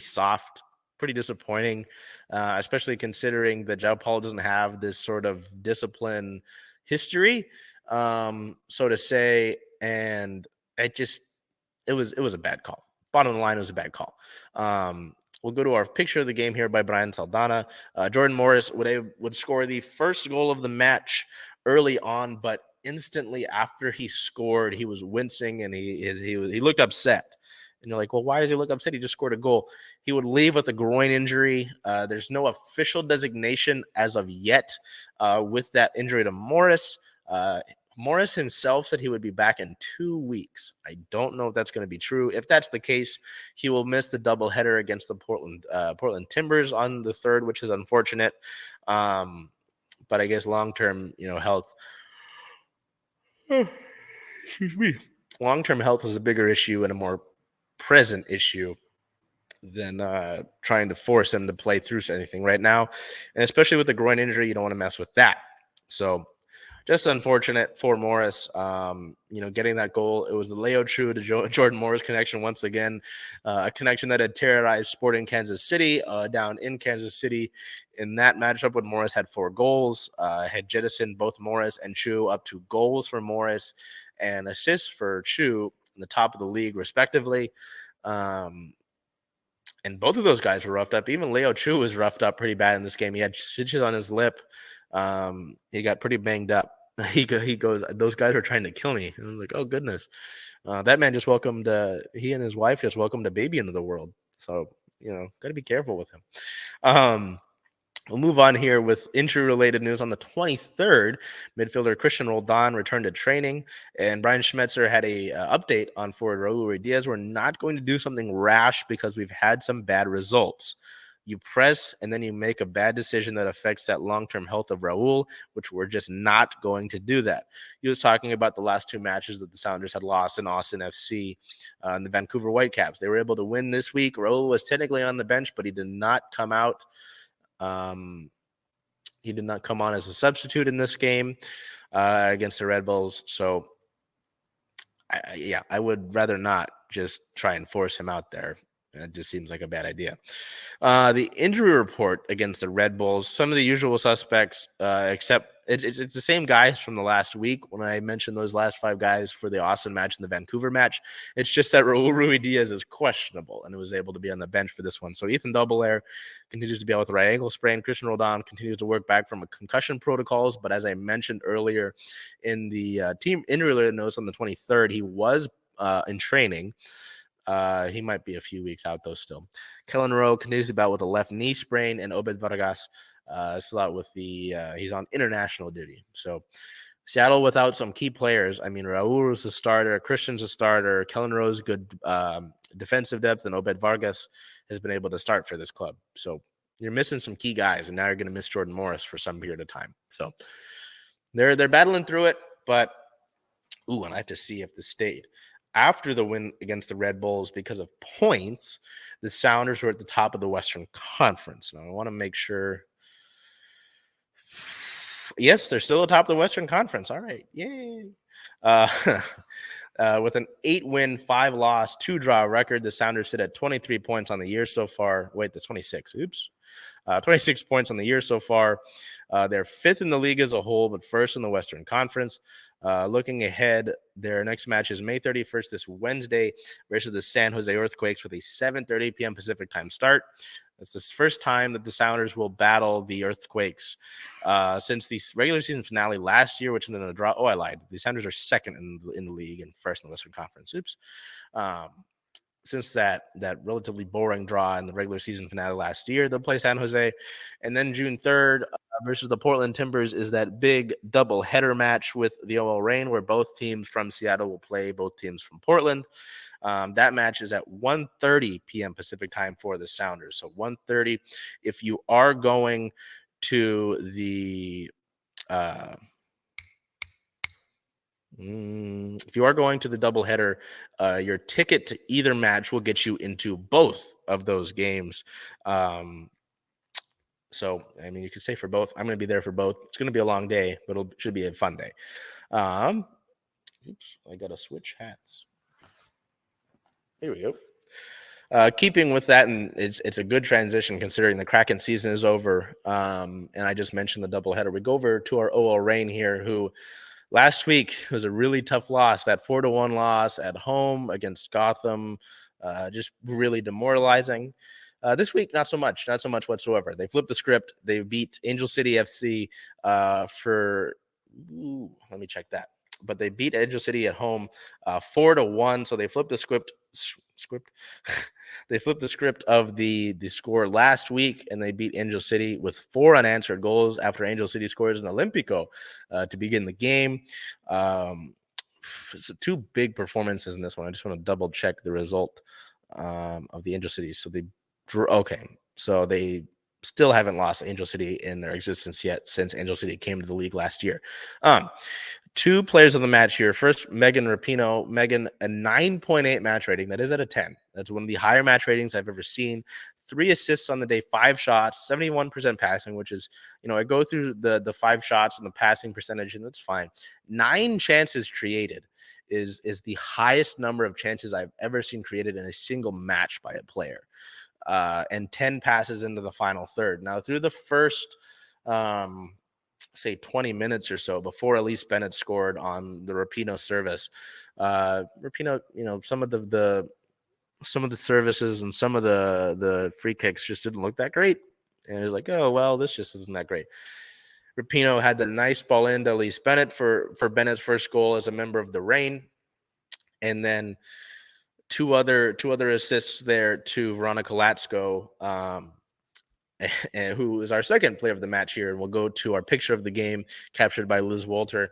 soft, pretty disappointing, especially considering that João Paulo doesn't have this sort of discipline history, so to say, and it was a bad call. Bottom line, it was a bad call. We'll go to our picture of the game here by Brian Saldana. Jordan Morris would score the first goal of the match early on, but instantly after he scored, he was wincing and he looked upset. And you're like, well, why does he look upset? He just scored a goal. He would leave with a groin injury. There's no official designation as of yet with that injury to Morris. Morris himself said he would be back in 2 weeks. I don't know if that's going to be true. If that's the case, he will miss the doubleheader against the Portland Timbers on the 3rd, which is unfortunate. But I guess long-term, health. Excuse me. Long-term health is a bigger issue and a more present issue than trying to force him to play through anything right now. And especially with the groin injury, you don't want to mess with that. So just unfortunate for Morris, getting that goal. It was the Leo Chu to Jordan Morris connection once again, a connection that had terrorized Sporting Kansas City down in Kansas City. In that matchup when Morris had 4 goals, had jettisoned both Morris and Chu up to goals for Morris and assists for Chu in the top of the league, respectively. And both of those guys were roughed up. Even Leo Chu was roughed up pretty bad in this game. He had stitches on his lip. He got pretty banged up. He goes, those guys were trying to kill me. And I was like, oh, goodness. That man just he and his wife just welcomed a baby into the world. So, got to be careful with him. We'll move on here with injury-related news. On the 23rd, midfielder Christian Roldan returned to training, and Brian Schmetzer had a update on forward Raul Ruiz. We're not going to do something rash because we've had some bad results. You press, and then you make a bad decision that affects that long-term health of Raul, which we're just not going to do that. He was talking about the last two matches that the Sounders had lost in Austin FC and the Vancouver Whitecaps. They were able to win this week. Raul was technically on the bench, but he did not come out. He did not come on as a substitute in this game against the Red Bulls. So, I would rather not just try and force him out there. It just seems like a bad idea. The injury report against the Red Bulls, some of the usual suspects, except it's the same guys from the last week when I mentioned those last five guys for the Austin match and the Vancouver match. It's just that Raul Ruiz is questionable and was able to be on the bench for this one. So Ethan Doubelair continues to be out with a right ankle sprain. Christian Roldan continues to work back from a concussion protocols. But as I mentioned earlier in the team injury notes on the 23rd, he was in training. He might be a few weeks out, though, still. Kellen Rowe continues about with a left knee sprain, and Obed Vargas still out with he's on international duty. So Seattle without some key players. I mean, Raul is a starter, Christian's a starter, Kellen Rowe's good defensive depth, and Obed Vargas has been able to start for this club. So you're missing some key guys, and now you're going to miss Jordan Morris for some period of time. So they're battling through it, but and I have to see if the state. After the win against the Red Bulls, because of points, the Sounders were at the top of the Western Conference. Now, I want to make sure. Yes, they're still atop the Western Conference. All right. Yay. With an 8-win, 5-loss, 2-draw record, the Sounders sit at 23 points on the year so far. Wait, the 26. Oops. 26 points on the year so far. They're fifth in the league as a whole, but first in the Western Conference. Looking ahead, their next match is May 31st, this Wednesday, versus the San Jose Earthquakes with a 7:30 p.m. Pacific time start. It's the first time that the Sounders will battle the Earthquakes since the regular season finale last year, which ended in a draw. Oh, I lied. The Sounders are second in the league and first in the Western Conference. Oops. Since that relatively boring draw in the regular season finale last year, they'll play San Jose. And then June 3rd versus the Portland Timbers is that big double header match with the OL Reign, where both teams from Seattle will play both teams from Portland. That match is at 1:30 p.m. Pacific time for the Sounders. So 1:30. If you are going to the if you are going to the doubleheader, your ticket to either match will get you into both of those games. So, I mean, you could say for both. I'm going to be there for both. It's going to be a long day, but it should be a fun day. Oops, I got to switch hats. Here we go. Keeping with that, and it's a good transition considering the Kraken season is over. And I just mentioned the doubleheader. We go over to our OL Reign here, who last week was a really tough loss. That 4-1 loss at home against Gotham, just really demoralizing. This week, not so much whatsoever. They flipped the script. They beat Angel City FC let me check that. But they beat Angel City at home 4-1. So they flipped the script. They flipped the script of the score last week, and they beat Angel City with 4 unanswered goals after Angel City scores an Olympico to begin the game. It's 2 big performances in this one. I just want to double check the result of the Angel City. So so they still haven't lost Angel City in their existence yet since Angel City came to the league last year. 2 players of the match here. First, Megan Rapinoe. Megan, a 9.8 match rating. That is out of 10. That's one of the higher match ratings I've ever seen. 3 assists on the day, 5 shots, 71% passing, which is, I go through the 5 shots and the passing percentage, and that's fine. 9 chances created is the highest number of chances I've ever seen created in a single match by a player. And 10 passes into the final third. Now, through the first say 20 minutes or so before Elise Bennett scored on the Rapinoe service. Rapinoe, some of the services and some of the free kicks just didn't look that great. And it was like, oh, well, this just isn't that great. Rapinoe had the nice ball into Elise Bennett for Bennett's first goal as a member of the Reign. And then two other assists there to Veronica Latsko. and who is our second player of the match here. And we'll go to our picture of the game captured by Liz Walter.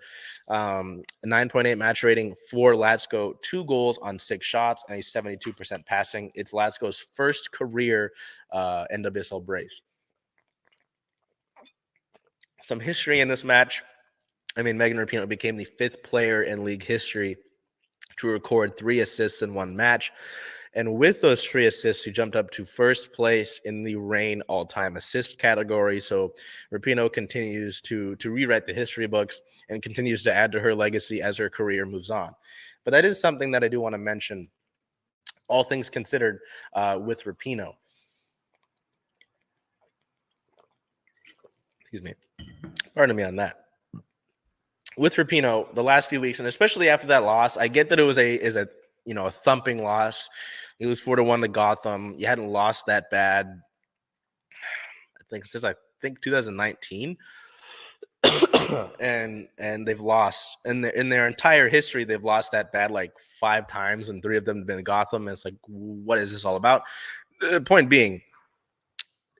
9.8 match rating for Latsko, 2 goals on 6 shots, and a 72% passing. It's Latsko's first career NWSL brace. Some history in this match. I mean, Megan Rapinoe became the 5th player in league history to record 3 assists in one match. And with those 3 assists, she jumped up to first place in the Reign all-time assist category. So Rapinoe continues to rewrite the history books and continues to add to her legacy as her career moves on. But that is something that I do want to mention, all things considered, with Rapinoe. Excuse me. Pardon me on that. With Rapinoe, the last few weeks, and especially after that loss, I get that it was a thumping loss. You lose 4-1 to Gotham. You hadn't lost that bad, I think, since 2019. and they've lost in their entire history, they've lost that bad like 5 times, and 3 of them have been Gotham. And it's like, what is this all about? The point being,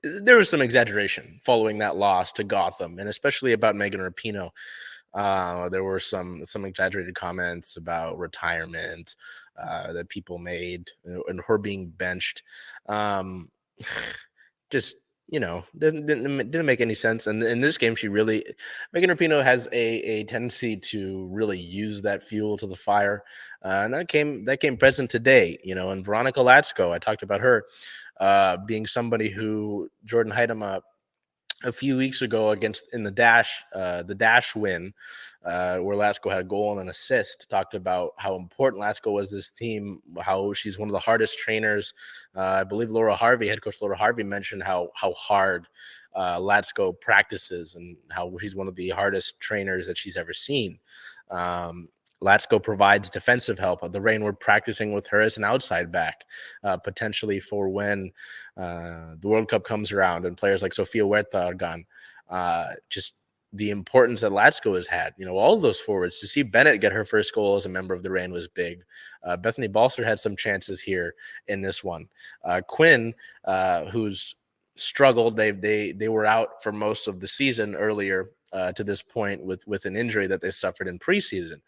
there was some exaggeration following that loss to Gotham, and especially about Megan Rapinoe. There were some exaggerated comments about retirement that people made and her being benched. Just, didn't make any sense. And in this game, Megan Rapinoe has a tendency to really use that fuel to the fire. And that came present today, and Veronica Latsko, I talked about her being somebody who Jordan Heidema a few weeks ago in the dash win, where Latsko had a goal and an assist, talked about how important Latsko was this team, how she's one of the hardest trainers. I believe head coach Laura Harvey mentioned how hard Latsko practices and how she's one of the hardest trainers that she's ever seen. Latsko provides defensive help. The Reign were practicing with her as an outside back, potentially for when the World Cup comes around and players like Sofia Huerta are gone. Just the importance that Latsko has had. All of those forwards. To see Bennett get her first goal as a member of the Reign was big. Bethany Balser had some chances here in this one. Quinn, who's struggled, they were out for most of the season earlier to this point with an injury that they suffered in preseason.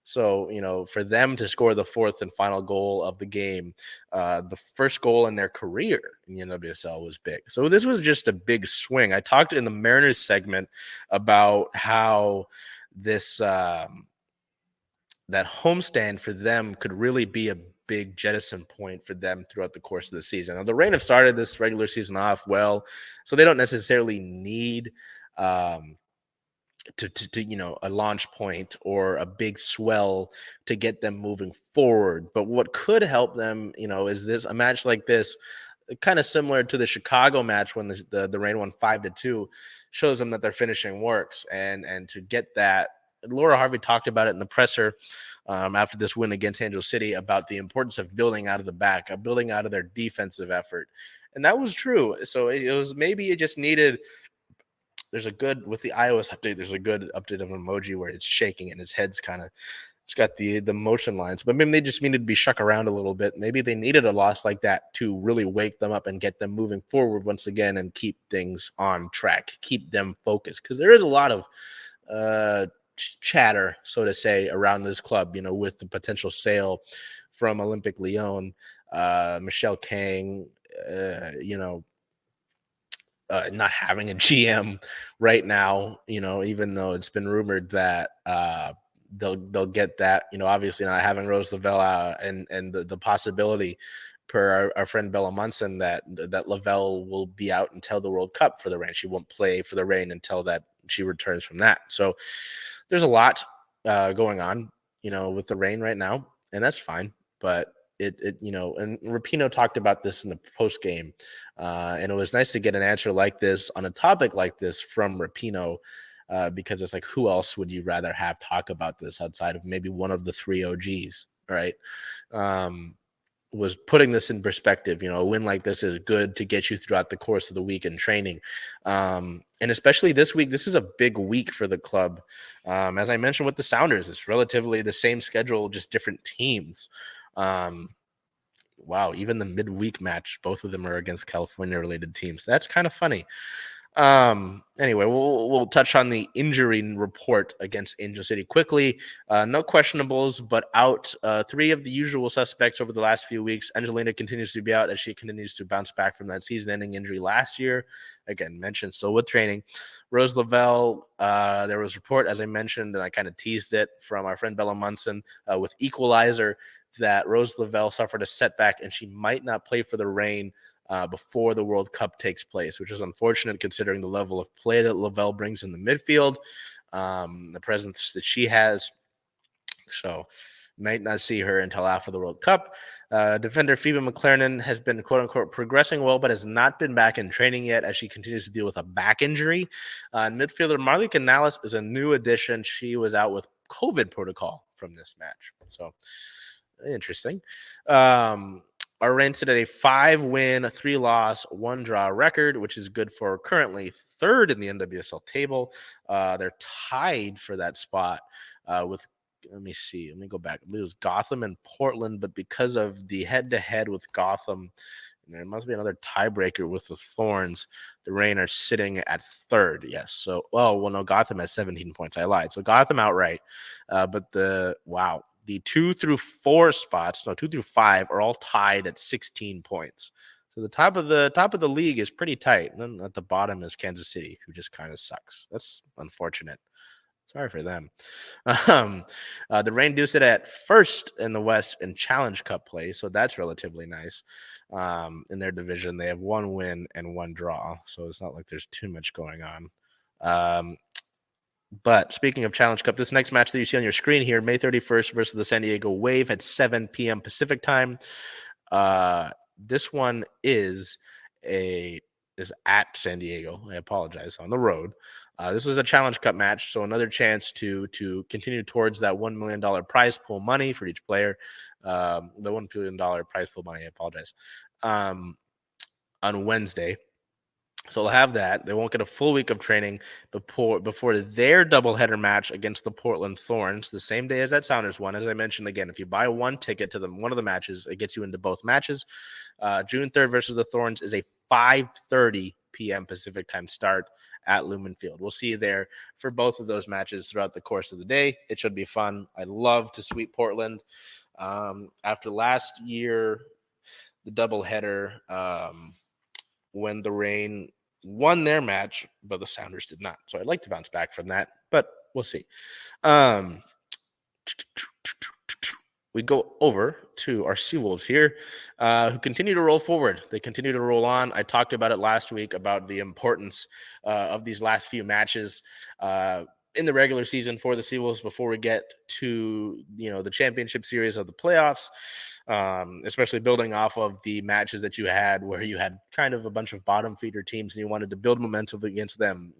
So, for them to score the 4th and final goal of the game, the first goal in their career in the NWSL, was big. So this was just a big swing. I talked in the Mariners segment about how this that homestand for them could really be a big jettison point for them throughout the course of the season. Now, the Reign have started this regular season off well, so they don't necessarily need to a launch point or a big swell to get them moving forward. But what could help them, is a match like this, kind of similar to the Chicago match when the Reign won 5-2, shows them that their finishing works. And to get that, Laura Harvey talked about it in the presser after this win against Angel City about the importance of building out of the back, of building out of their defensive effort. And that was true. So maybe it just needed – with the iOS update, there's a good update of an emoji where it's shaking and its head's it's got the motion lines. But maybe they just needed to be shook around a little bit. Maybe they needed a loss like that to really wake them up and get them moving forward once again and keep things on track, keep them focused. Because there is a lot of chatter, so to say, around this club, with the potential sale from Olympic Lyon, Michelle Kang, not having a GM right now, even though it's been rumored that they'll get that, obviously not having Rose Lavelle and the possibility per our friend Bella Munson that Lavelle will be out until the World Cup for the Reign. She won't play for the Reign until that she returns from that. So there's a lot going on, with the Reign right now, and that's fine. But and Rapinoe talked about this in the post game, and it was nice to get an answer like this on a topic like this from Rapinoe, because it's like, who else would you rather have talk about this outside of maybe one of the 3 OGs, right? Was putting this in perspective. A win like this is good to get you throughout the course of the week in training, and especially this week. This is a big week for the club. As I mentioned with the Sounders, it's relatively the same schedule, just different teams. wow, even the midweek match, both of them are against California-related teams. That's kind of funny. Anyway, we'll touch on the injury report against Angel City quickly. No questionables, but out 3 of the usual suspects over the last few weeks. Angelina continues to be out as she continues to bounce back from that season-ending injury last year. Again, mentioned still with training. Rose Lavelle, there was a report, as I mentioned, and I kind of teased it from our friend Bella Munson with Equalizer, that Rose Lavelle suffered a setback and she might not play for the Reign before the World Cup takes place, which is unfortunate considering the level of play that Lavelle brings in the midfield, the presence that she has. So might not see her until after the World Cup. Defender Phoebe McLaren has been, quote-unquote, progressing well, but has not been back in training yet as she continues to deal with a back injury. Midfielder Marley Canales is a new addition. She was out with COVID protocol from this match. So interesting. Our Reign sit at a 5-win, 3-loss, 1-draw record, which is good for currently 3rd in the NWSL table. They're tied for that spot with, let me see, let me go back. It was Gotham and Portland, but because of the head-to-head with Gotham, there must be another tiebreaker with the Thorns. The Reign are sitting at 3rd. Yes. So, no, Gotham has 17 points. I lied. So Gotham outright. But the 2 through 4 spots, 2 through 5 are all tied at 16 points. So the top of the league is pretty tight. And then at the bottom is Kansas City, who just kind of sucks. That's unfortunate. Sorry for them. The Reign do sit at 1st in the West in Challenge Cup play, so that's relatively nice. In their division, they have 1 win and 1 draw, so it's not like there's too much going on. But speaking of Challenge Cup, this next match that you see on your screen here, May 31st versus the San Diego Wave at 7 p.m. Pacific time. This one is at San Diego. I apologize, on the road. This is a Challenge Cup match, so another chance to continue towards that $1 million prize pool money for each player. The $1 million prize pool money, I apologize, on Wednesday. So they'll have that. They won't get a full week of training before their doubleheader match against the Portland Thorns, the same day as that Sounders one. As I mentioned, again, if you buy one ticket to one of the matches, it gets you into both matches. June 3rd versus the Thorns is a 5:30 p.m. Pacific time start at Lumen Field. We'll see you there for both of those matches throughout the course of the day. It should be fun. I'd love to sweep Portland. After last year, the doubleheader, when the Reign won their match, but the Sounders did not. So I'd like to bounce back from that, but we'll see. We go over to our Seawolves here, who continue to roll forward. They continue to roll on. I talked about it last week about the importance of these last few matches in the regular season for the Seawolves before we get to the championship series of the playoffs. Especially building off of the matches that you had where you had kind of a bunch of bottom feeder teams and you wanted to build momentum against them,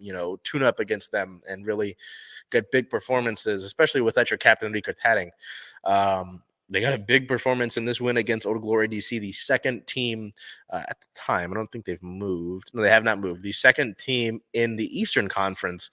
tune up against them and really get big performances, especially without your captain, Rika Tadding. They got a big performance in this win against Old Glory DC, the second team at the time. I don't think they've moved. No, they have not moved. The second team in the Eastern Conference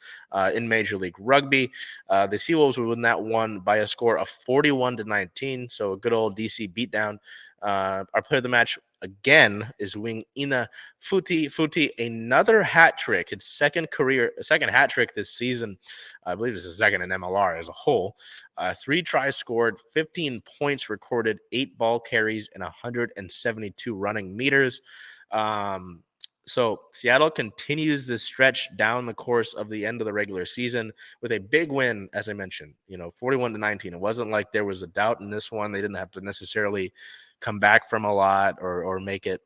in Major League Rugby. The Seawolves would win that one by a score of 41-19. So a good old DC beatdown. Our player of the match again is wing Ina Futi. Futi, another hat trick, his second hat trick this season. I believe it's his second in MLR as a whole. 3 tries scored, 15 points recorded, 8 ball carries, and 172 running meters. So Seattle continues this stretch down the course of the end of the regular season with a big win, as I mentioned, 41-19. It wasn't like there was a doubt in this one. They didn't have to necessarily come back from a lot or make it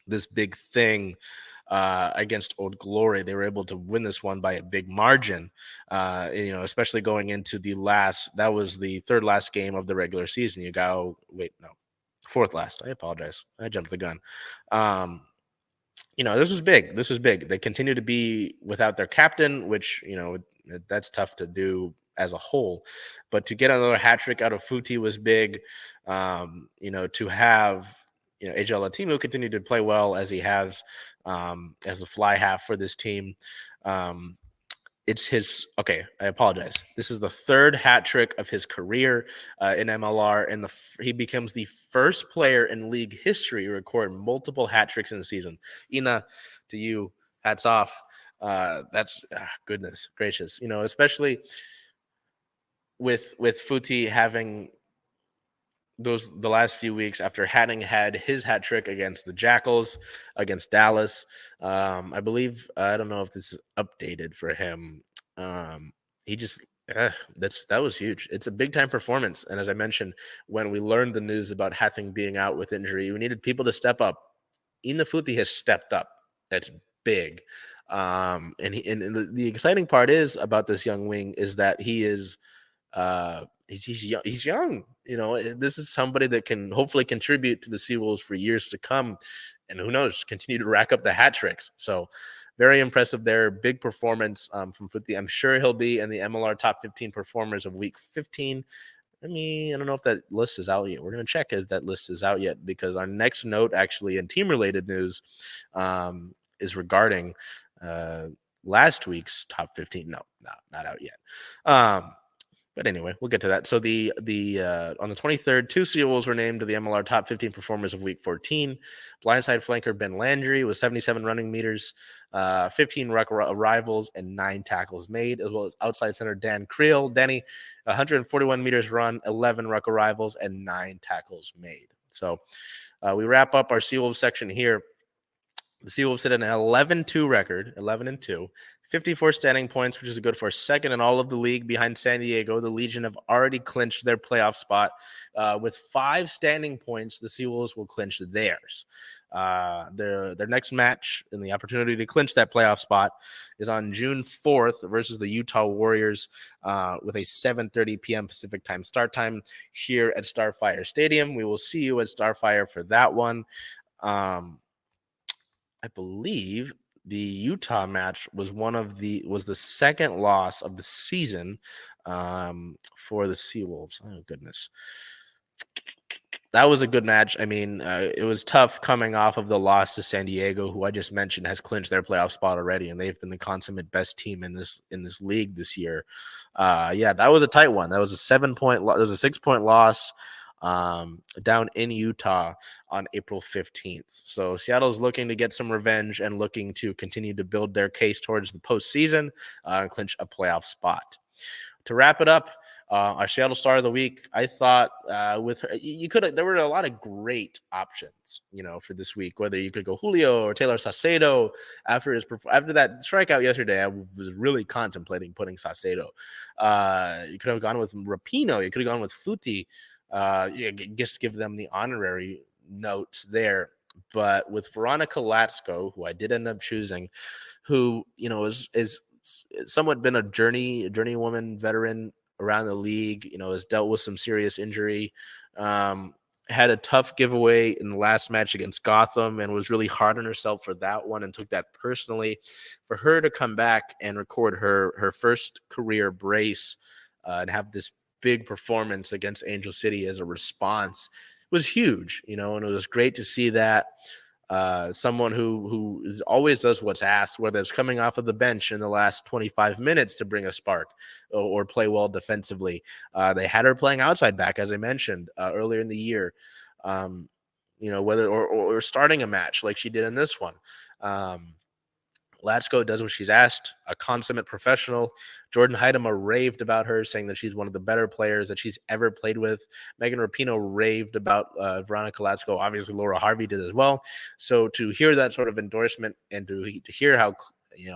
this big thing against Old Glory. They were able to win this one by a big margin, especially going into that was the 3rd last game of the regular season. Fourth last. I apologize. I jumped the gun. This was big. This was big. They continue to be without their captain, which, that's tough to do as a whole. But to get another hat trick out of Futi was big. To have, AJ Latino continue to play well as he has as the fly half for this team. it's his. Okay, I apologize. This is the third hat trick of his career in MLR, and he becomes the first player in league history to record multiple hat tricks in a season. Ina, to you, hats off. That's goodness gracious. Especially with Futi having the last few weeks after having had his hat trick against the Jackals, against Dallas. I believe, I don't know if this is updated for him. He just that was huge. It's a big time performance, and as I mentioned, when we learned the news about Hathing being out with injury, we needed people to step up. Inafuti has stepped up. That's big. And the exciting part is about this young wing is that he is he's young. He's young. This is somebody that can hopefully contribute to the Seawolves for years to come, and who knows, continue to rack up the hat tricks. So, very impressive there. Big performance from Futi. I'm sure he'll be in the MLR top 15 performers of Week 15. I don't know if that list is out yet. We're going to check if that list is out yet, because our next note, actually, in team-related news, is regarding last week's top 15. No, not out yet. But anyway, we'll get to that. So the on the 23rd, 2 Seawolves were named to the MLR top 15 performers of Week 14. Blindside flanker Ben Landry with 77 running meters, 15 ruck arrivals, and 9 tackles made, as well as outside center Dan Creel. Danny, 141 meters run, 11 ruck arrivals, and 9 tackles made. So we wrap up our Seawolves section here. The Seawolves sit at an 11-2 record, 11-2, 54 standing points, which is good for second in all of the league behind San Diego. The Legion have already clinched their playoff spot. With 5 standing points, the Seawolves will clinch theirs. Their next match and the opportunity to clinch that playoff spot is on June 4th versus the Utah Warriors with a 7:30 p.m. Pacific time start time here at Starfire Stadium. We will see you at Starfire for that one. I believe the Utah match was the second loss of the season for the Seawolves. Oh, goodness. That was a good match. It was tough coming off of the loss to San Diego, who I just mentioned has clinched their playoff spot already, and they've been the consummate best team in this league this year. That was a tight one. That was a 6-point loss down in Utah on April 15th. So Seattle's looking to get some revenge and looking to continue to build their case towards the postseason and clinch a playoff spot. To wrap it up, our Seattle Star of the Week, I thought with her, there were a lot of great options, for this week, whether you could go Julio or Taylor Saucedo after that strikeout yesterday. I was really contemplating putting Saucedo. You could have gone with Rapinoe. You could have gone with Futi. Just give them the honorary notes there. But with Veronica Latsko, who I did end up choosing, who is somewhat been a journeywoman veteran around the league, has dealt with some serious injury, had a tough giveaway in the last match against Gotham and was really hard on herself for that one and took that personally. For her to come back and record her first career brace and have this big performance against Angel City as a response was huge, and it was great to see that. Someone who always does what's asked, whether it's coming off of the bench in the last 25 minutes to bring a spark or play well defensively. They had her playing outside back, as I mentioned earlier in the year, whether or starting a match like she did in this one. Latsko does what she's asked, a consummate professional. Jordan Heidema raved about her, saying that she's one of the better players that she's ever played with. Megan Rapinoe raved about Veronica Latsko. Obviously, Laura Harvey did as well. So to hear that sort of endorsement and to hear how,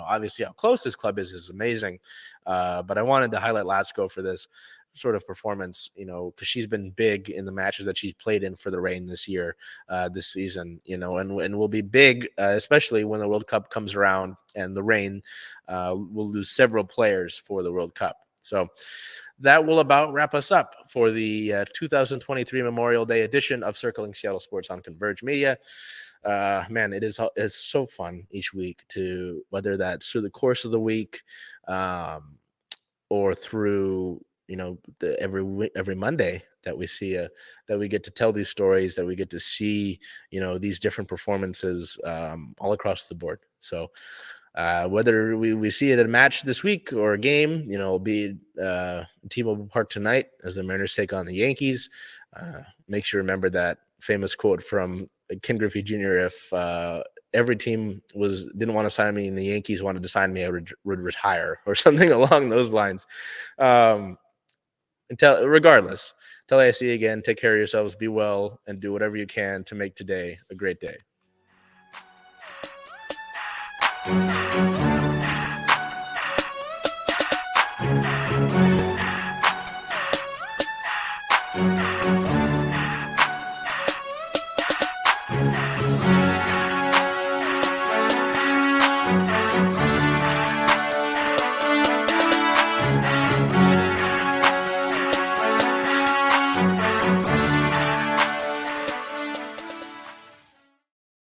obviously how close this club is amazing. But I wanted to highlight Latsko for this sort of performance, because she's been big in the matches that she's played in for the Reign this season, and will be big, especially when the World Cup comes around and the Reign will lose several players for the World Cup. So that will about wrap us up for the 2023 Memorial Day edition of Circling Seattle Sports on Converge Media. Man, it's so fun each week, to whether that's through the course of the week or through every Monday that we see that we get to tell these stories, that we get to see these different performances all across the board. So Whether we see it at a match this week or a game, it'll be T-Mobile Park tonight as the Mariners take on the Yankees. Make sure to remember that famous quote from Ken Griffey Jr. If every team didn't want to sign me and the Yankees wanted to sign me, I would retire, or something along those lines. Regardless, until I see you again, take care of yourselves, be well, and do whatever you can to make today a great day.